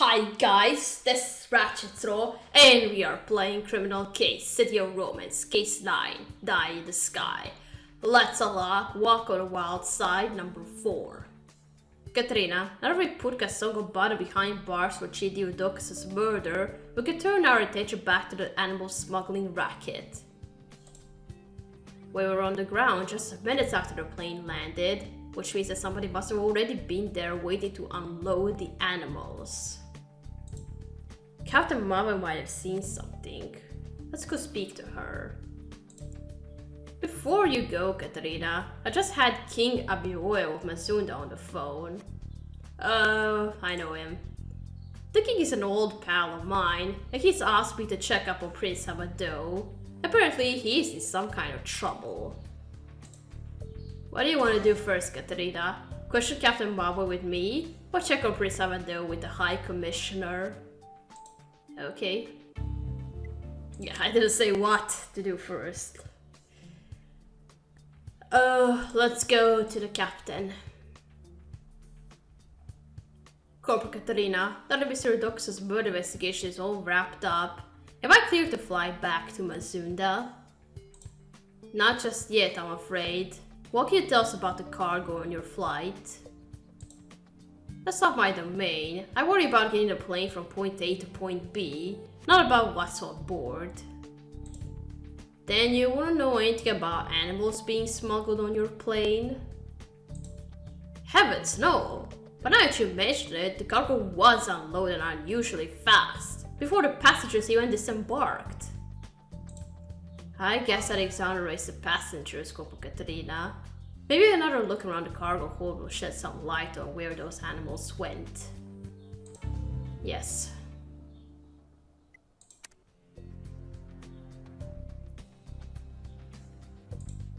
Hi guys, this is Ratchet and we are playing Criminal Case, City of Romance, Case 9, Die in the Sky. Let's unlock Walk on the Wild Side number 4. Katrina, now that we put Kasongo Bada behind bars for Chidi Udokas's murder, we can turn our attention back to the animal smuggling racket. We were on the ground just minutes after the plane landed, which means that somebody must have already been there waiting to unload the animals. Captain Mama might have seen something. Let's go speak to her. Before you go, Katarina, I just had King Abioe of Mazunda on the phone. I know him. The king is an old pal of mine, and he's asked me to check up on Prince Amadou. Apparently, he's in some kind of trouble. What do you want to do first, Katarina? Question Captain Mama with me, or check on Prince Amadou with the High Commissioner? Okay. Yeah, I didn't say what to do first. Let's go to the captain. Corporal Katarina, now that Mr. Dox's murder investigation is all wrapped up, am I clear to fly back to Mazunda? Not just yet, I'm afraid. What can you tell us about the cargo on your flight? That's not my domain. I worry about getting the plane from point A to point B, not about what's on board. Then you wouldn't know anything about animals being smuggled on your plane? Heavens, no! But now that you mention it, the cargo was unloaded unusually fast, before the passengers even disembarked. I guess that exonerates the passengers, Corporal Katarina. Maybe another look around the cargo hold will shed some light on where those animals went. Yes.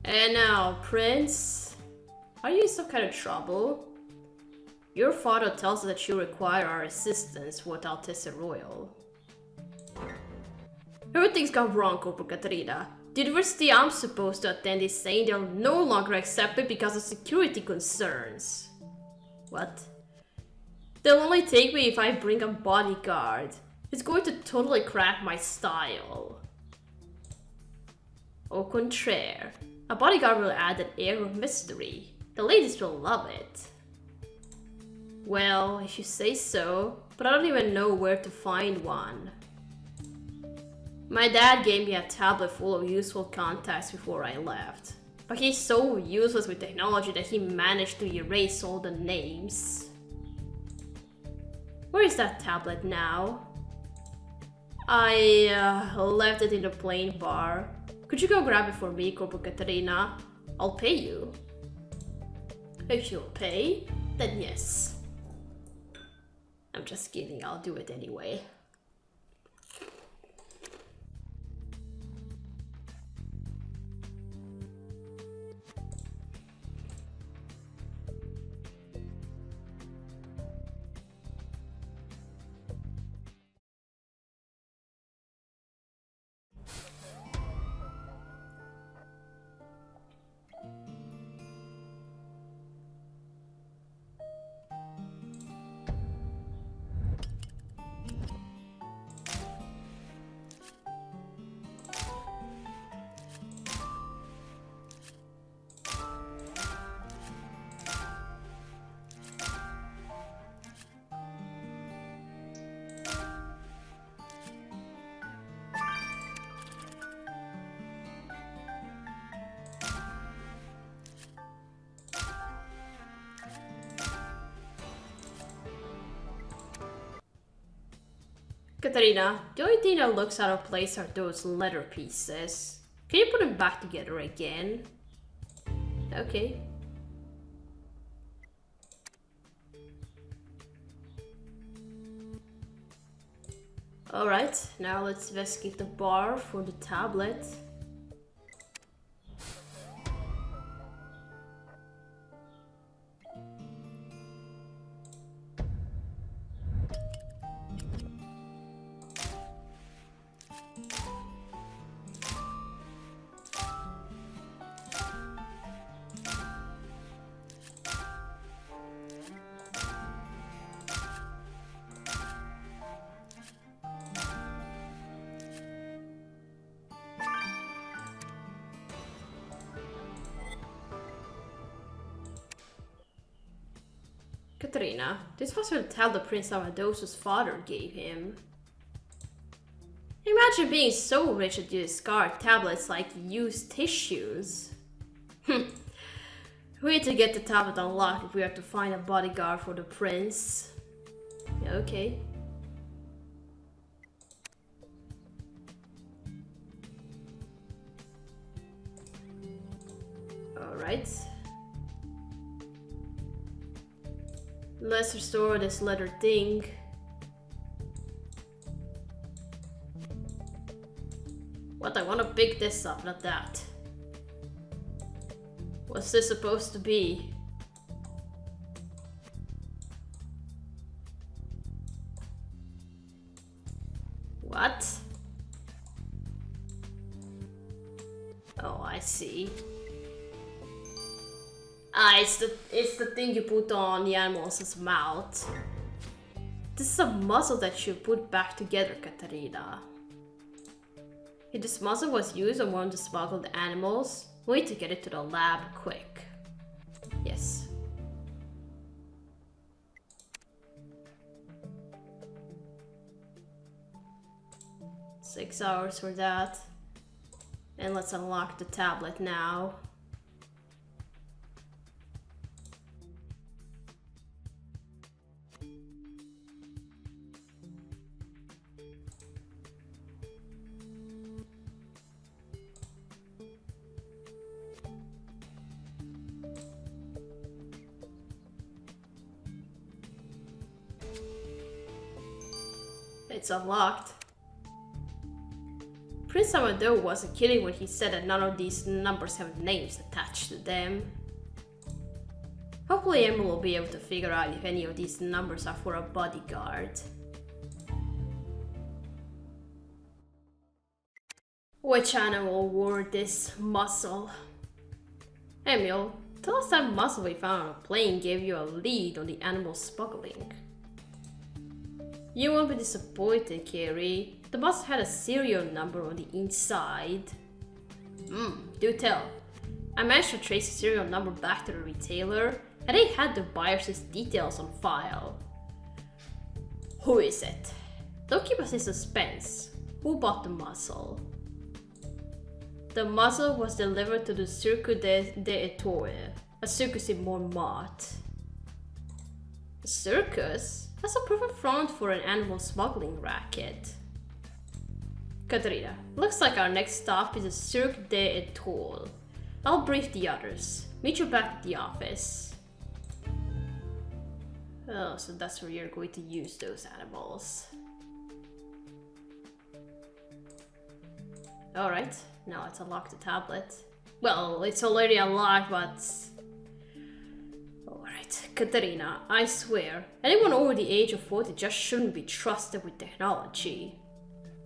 And now, Prince, are you in some kind of trouble? Your father tells us that you require our assistance with Altesse Royal. Everything's gone wrong, Corporal Katarina. The university I'm supposed to attend is saying they'll no longer accept me because of security concerns. What? They'll only take me if I bring a bodyguard. It's going to totally crack my style. Au contraire, a bodyguard will add an air of mystery. The ladies will love it. Well, if you say so, but I don't even know where to find one. My dad gave me a tablet full of useful contacts before I left, but he's so useless with technology that he managed to erase all the names. Where is that tablet now? I left it in the plane bar. Could you go grab it for me, Corporal Katarina? I'll pay you. If you'll pay, then yes. I'm just kidding, I'll do it anyway. Katarina, the only thing that looks out of place are those leather pieces. Can you put them back together again? Okay. Alright, now let's investigate the bar for the tablet. Katrina, this was the tablet Prince Amadou's father gave him. Imagine being so rich that you discard tablets like used tissues. We need to get the tablet unlocked if we have to find a bodyguard for the prince. Yeah, okay. Alright. Let's restore this leather thing. What, I want to pick this up, not that. What's this supposed to be? What? Oh, I see. Ah, it's the thing you put on the animal's mouth. This is a muzzle that you put back together, Katarina. If this muzzle was used on one of the smuggled animals, we need to get it to the lab quick. Yes. Six hours for that. And let's unlock the tablet now. It's unlocked. Prince Amadou wasn't kidding when he said that none of these numbers have names attached to them. Hopefully Emma will be able to figure out if any of these numbers are for a bodyguard. Which animal wore this muzzle? Emil, tell us that muzzle we found on a plane gave you a lead on the animal smuggling. You won't be disappointed, Carrie. The muzzle had a serial number on the inside. Do tell. I managed to trace the serial number back to the retailer, and they had the buyer's details on file. Who is it? Don't keep us in suspense. Who bought the muzzle? The muzzle was delivered to the Cirque d'Etoile, a circus in Montmartre. A circus? That's a perfect front for an animal smuggling racket. Katrina, looks like our next stop is the Cirque d'Etoile. I'll brief the others. Meet you back at the office. Oh, so that's where you're going to use those animals. Alright, now let's unlock the tablet. Well, it's already unlocked, but... Alright, Katerina, I swear, anyone over the age of 40 just shouldn't be trusted with technology.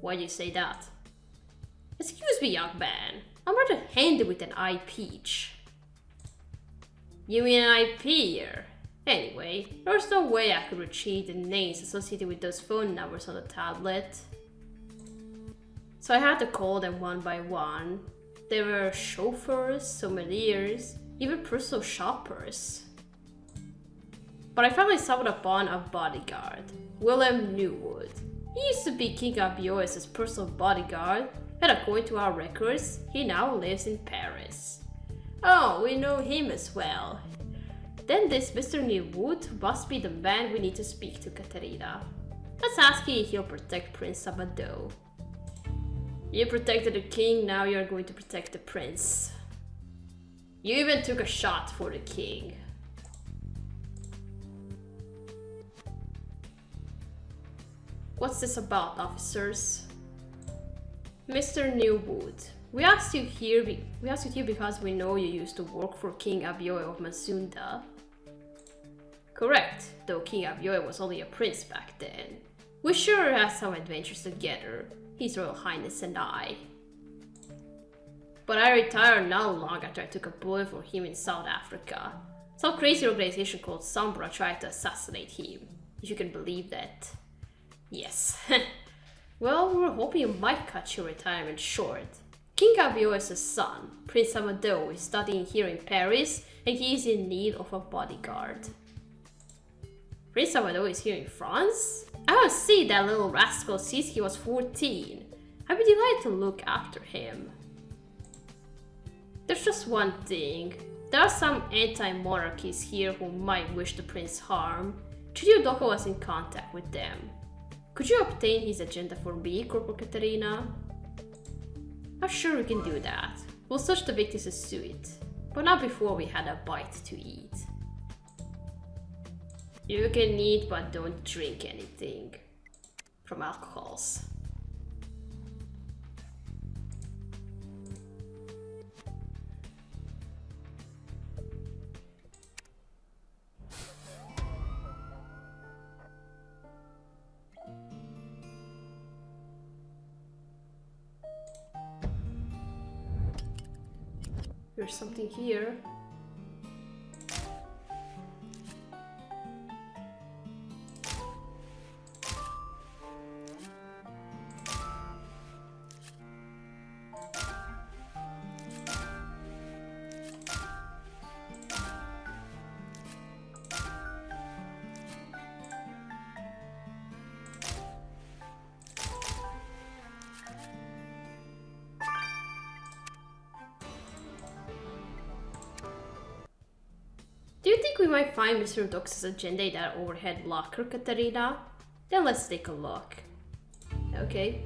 Why do you say that? Excuse me, young man. I'm rather handy with an eye peach. You mean an IP here? Anyway, there's no way I could retrieve the names associated with those phone numbers on the tablet. So I had to call them one by one. There were chauffeurs, sommeliers, even personal shoppers. But I finally stumbled upon a bodyguard, Willem Newwood. He used to be King Abio's personal bodyguard, and according to our records, he now lives in Paris. Oh, we know him as well. Then this Mr. Newwood must be the man we need to speak to, Katerina. Let's ask him if he'll protect Prince Amadou. You protected the king, now you're going to protect the prince. You even took a shot for the king. What's this about, officers? Mr. Newwood, we asked you here because we know you used to work for King Abioy of Mazunda. Correct, though King Abioy was only a prince back then. We sure had some adventures together, His Royal Highness and I. But I retired not long after I took a bullet for him in South Africa. Some crazy organization called Sombra tried to assassinate him, if you can believe that. Yes. Well, we were hoping you might cut your retirement short. King Abio's son, Prince Amadou, is studying here in Paris, and he is in need of a bodyguard. Prince Amadou is here in France? I don't see that little rascal since he was 14. I'd be delighted to look after him. There's just one thing. There are some anti-monarchists here who might wish the prince harm. Chidio was in contact with them. Could you obtain his agenda for me, Corporal Katerina? I'm sure we can do that. We'll search the victim's suite, but not before we had a bite to eat. You can eat, but don't drink anything from alcohols. There's something here. Do you think we might find Mr. Dox's agenda in that overhead locker, Katerina? Then let's take a look. Okay.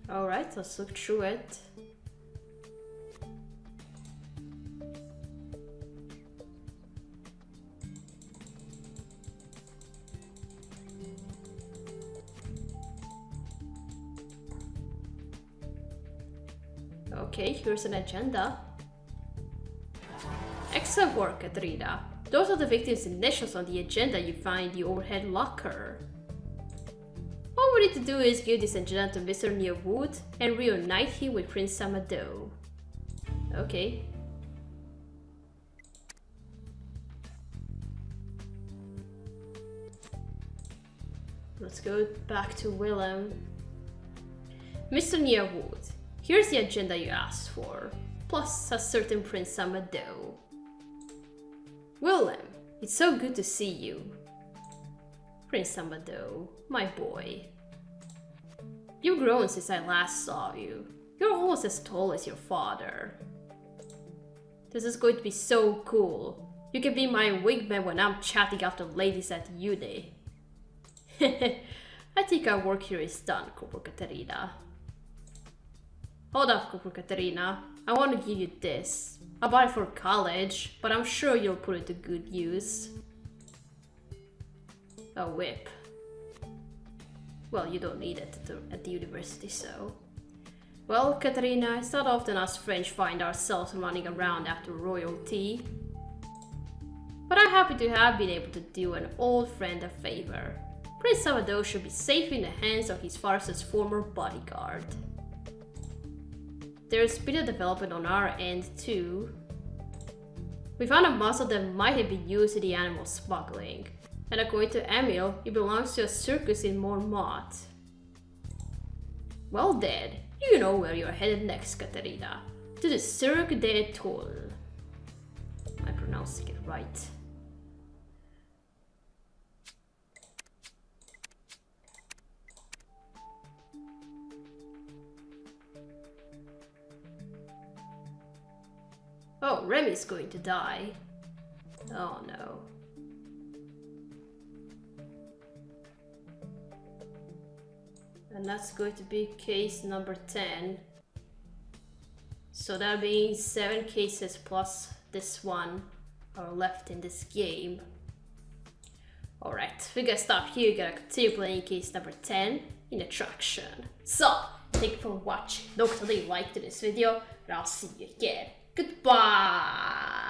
Alright, let's look through it. Okay, here's an agenda. Excellent work, Katrina. Those are the victims' initials on the agenda you find in the overhead locker. All we need to do is give this agenda to Mr. Nearwood and reunite him with Prince Amadou. Okay. Let's go back to Willem. Mr. Nearwood. Here's the agenda you asked for, plus a certain Prince Amadou. Willem, it's so good to see you. Prince Amadou, my boy. You've grown since I last saw you. You're almost as tall as your father. This is going to be so cool. You can be my wingman when I'm chatting after ladies at uni. I think our work here is done, Corporal Katerina. Hold up, Corporal Katerina. I want to give you this. I bought it for college, but I'm sure you'll put it to good use. A whip. Well, you don't need it at the university, so... Well, Katerina, it's not often us French find ourselves running around after royalty. But I'm happy to have been able to do an old friend a favor. Prince Amadou should be safe in the hands of his father's former bodyguard. There's been a development on our end too. We found a muscle that might have been used in the animal smuggling, and according to Emil, it belongs to a circus in Mormont. Well then, you know where you're headed next, Katerina. To the Cirque des Tolles. Am I pronouncing it right? Oh, Remy's going to die. Oh no. And that's going to be case number 10. So that means 7 cases plus this one are left in this game. Alright, we gotta stop here, we gotta continue playing case number 10 in attraction. So, thank you for watching. Don't forget to leave a like to this video, and I'll see you again. Goodbye!